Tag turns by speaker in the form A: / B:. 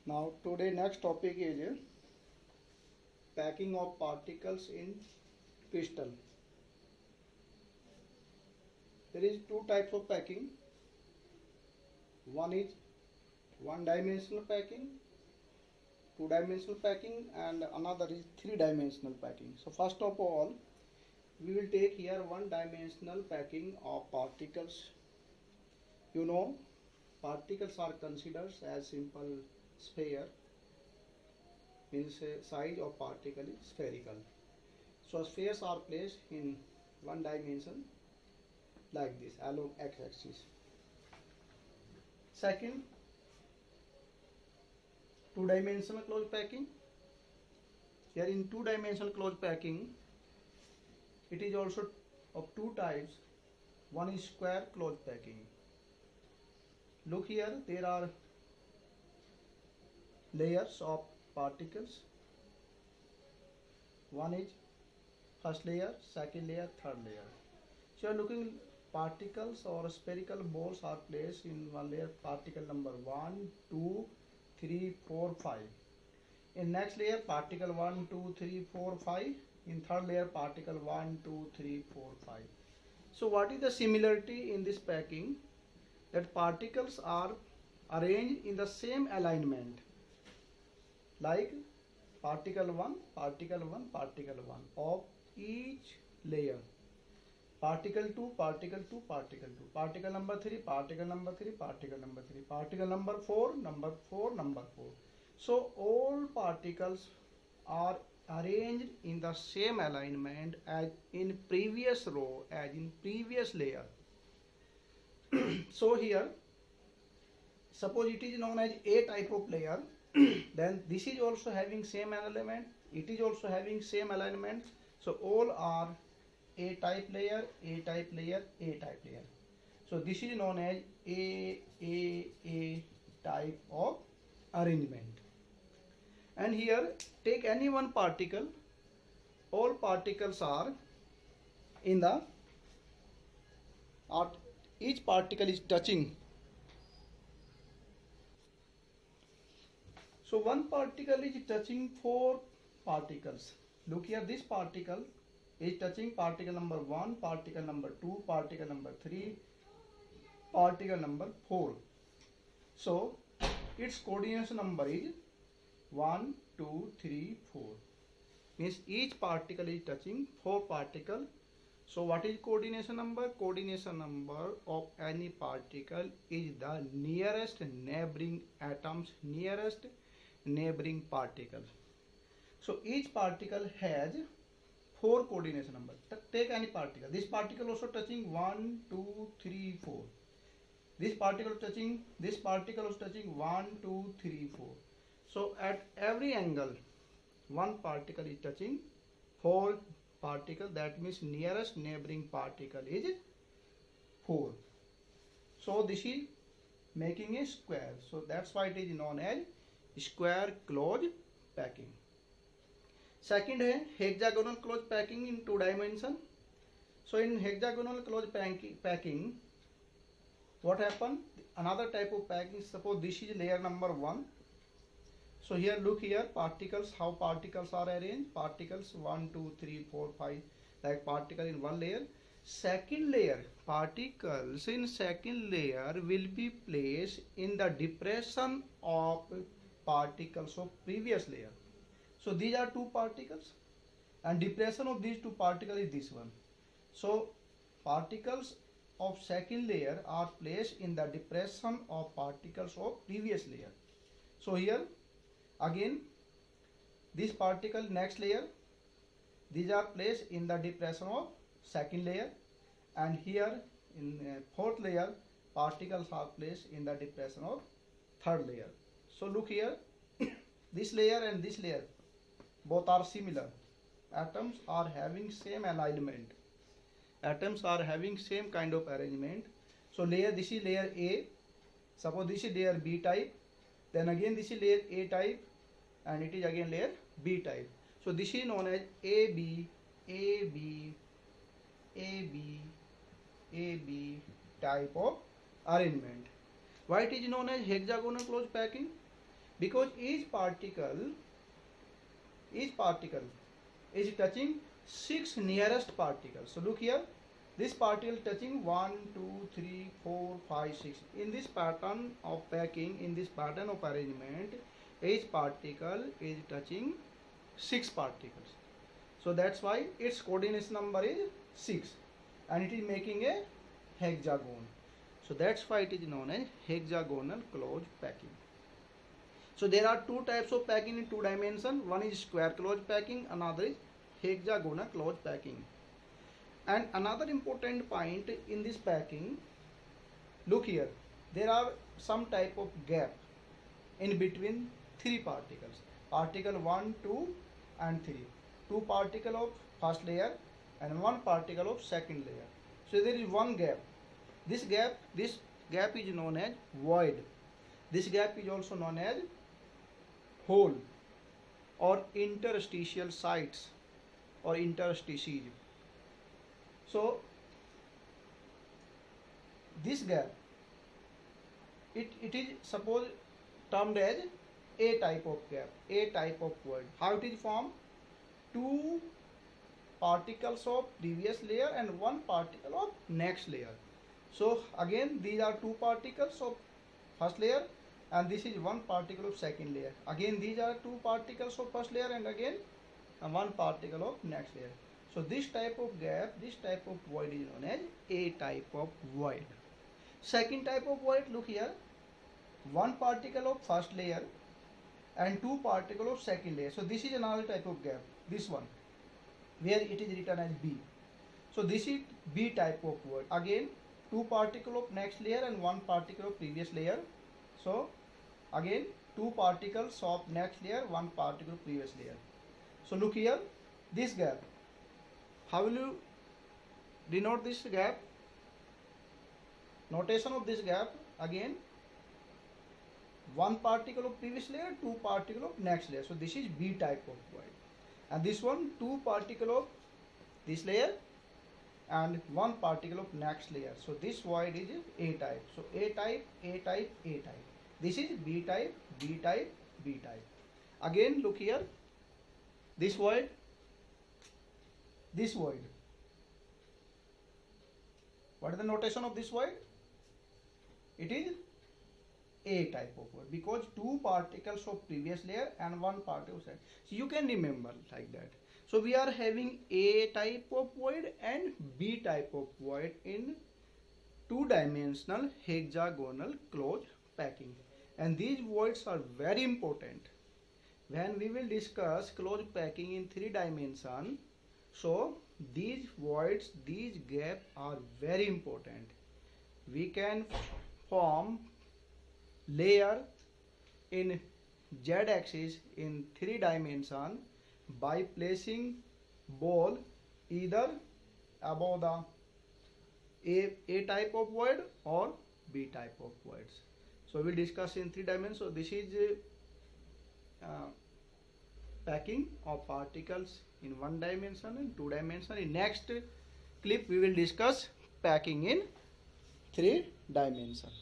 A: Now today next topic is packing of particles in crystal. There is two types of packing. One is one dimensional packing, two dimensional packing, and another is three dimensional packing. So first of all, we will take here one dimensional packing of particles. You know, particles are considered as simple sphere, means size of particle is spherical. So spheres are placed in one dimension like this along x-axis. Second, two-dimensional closed packing. Here in two-dimensional closed packing, it is also of two types. One is square closed packing. Look here, there are layers of particles. One is first layer, second layer, third layer. So you are looking particles or spherical balls are placed in one layer, particle number 1, 2, 3, 4, 5. In next layer, particle 1, 2, 3, 4, 5. In third layer, particle 1, 2, 3, 4, 5. So what is the similarity in this packing? That particles are arranged in the same alignment, like particle 1, particle 1, particle 1 of each layer. Particle 2, particle 2, particle 2, particle number 3, particle number 3, particle number 3, particle number 4, number 4, number 4. So all particles are arranged in the same alignment as in previous row, as in previous layer. So here, suppose it is known as A type of layer, then this is also having same alignment, it is also having same alignment. So all are A type layer, A type layer, A type layer. So this is known as A type of arrangement. And here take any one particle, all particles are in the, each particle is touching. So one particle is touching four particles. Look here, this particle is touching particle number 1, particle number 2, particle number 3, particle number 4. So its coordination number is 1, 2, 3, 4. Means each particle is touching 4 particles. So what is coordination number? Coordination number of any particle is the nearest neighboring atoms, nearest neighboring particles. So each particle has 4 coordination numbers. Take any particle. This particle also touching 1, 2, 3, 4. This particle touching, this particle is touching 1, 2, 3, 4. So at every angle, one particle is touching 4 particles. That means nearest neighboring particle is 4. So this is making a square. So that's why it is known as square closed packing. Second है hexagonal closed packing in 2 dimension. So in hexagonal closed packing, what happen? Another type of packing. Suppose this is layer number 1. So here look here, particles, how particles are arranged. Particles 1, 2, 3, 4, 5, like particle in one layer. Second layer, particles in second layer will be placed in the depression of particles of previous layer. So these are 2 particles and depression of these 2 particles is this one. So particles of second layer are placed in the depression of particles of previous layer. So here again this particle next layer, these are placed in the depression of second layer, and here in fourth layer particles are placed in the depression of third layer. So look here, this layer and this layer both are similar. Atoms are having same alignment. Atoms are having same kind of arrangement. So layer, this is layer A. Suppose this is layer B type. Then again this is layer A type, and it is again layer B type. So this is known as AB, AB, AB, AB type of arrangement. Why it is known as hexagonal closed packing? because each particle is touching 6 nearest particles. So look here, this particle touching 1, 2, 3, 4, 5, 6. In this pattern of packing, in this pattern of arrangement, each particle is touching 6 particles. So that's why its coordination number is 6 and it is making a hexagon. So that's why it is known as hexagonal closed packing. So there are two types of packing in 2 dimensions. One is square closed packing, another is hexagonal closed packing. And another important point in this packing, look here, there are some type of gap in between 3 particles. Particle 1, 2 and 3. 2 particles of first layer and 1 particle of second layer. So there is one gap. This gap is known as void. This gap is also known as hole or interstitial sites or interstices. So this gap, it is suppose termed as A type of gap, A type of void. How it is formed? 2 particles of previous layer and 1 particle of next layer. So again these are 2 particles of first layer and this is 1 particle of second layer. Again these are 2 particles of first layer and again 1 particle of next layer. So this type of gap, this type of void is known as A type of void. Second type of void, look here, 1 particle of first layer and 2 particle of second layer. So this is another type of gap, this one, where it is written as B. So this is B type of void. Again 2 particle of next layer and 1 particle of previous layer. So again 2 particles of next layer, 1 particle of previous layer. So look here, this gap. How will you denote this gap? Notation of this gap, again 1 particle of previous layer, 2 particle of next layer. So this is B type of void. And this one, 2 particle of this layer and 1 particle of next layer. So this void is A type. So A type, A type, A type. This is B type, B type, B type. Again look here, this void, this void. What is the notation of this void? It is A type of void because 2 particles of previous layer and 1 particle of second. So you can remember like that. So we are having A type of void and B type of void in 2-dimensional hexagonal closed packing. And these voids are very important when we will discuss closed packing in 3 dimensions. So these voids, these gaps are very important. We can form layer in Z axis in 3 dimensions by placing ball either above the A type of void or B type of voids. So we'll discuss in 3 dimensions. So this is packing of particles in 1 dimension and 2 dimension. In next clip we will discuss packing in 3 dimensions.